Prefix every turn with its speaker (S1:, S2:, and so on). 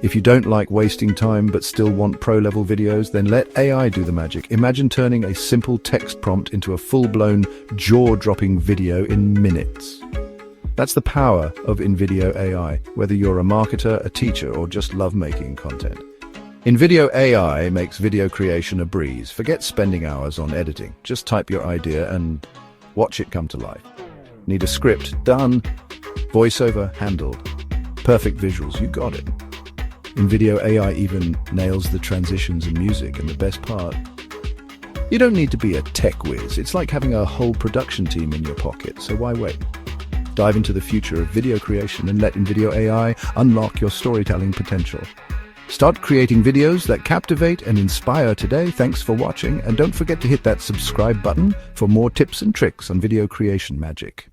S1: If you don't like wasting time but still want pro-level videos, then let AI do the magic. Imagine turning a simple text prompt into a full-blown, jaw-dropping video in minutes. That's the power of InVideo AI, whether you're a marketer, a teacher, or just love making content. InVideo AI makes video creation a breeze. Forget spending hours on editing. Just type your idea and watch it come to life. Need a script? Done. Voiceover? Handled. Perfect visuals? You got it. InVideo AI even nails the transitions and music, and the best part, you don't need to be a tech whiz. It's like having a whole production team in your pocket, so why wait? Dive into the future of video creation and let InVideo AI unlock your storytelling potential. Start creating videos that captivate and inspire today. Thanks for watching, and don't forget to hit that subscribe button for more tips and tricks on video creation magic.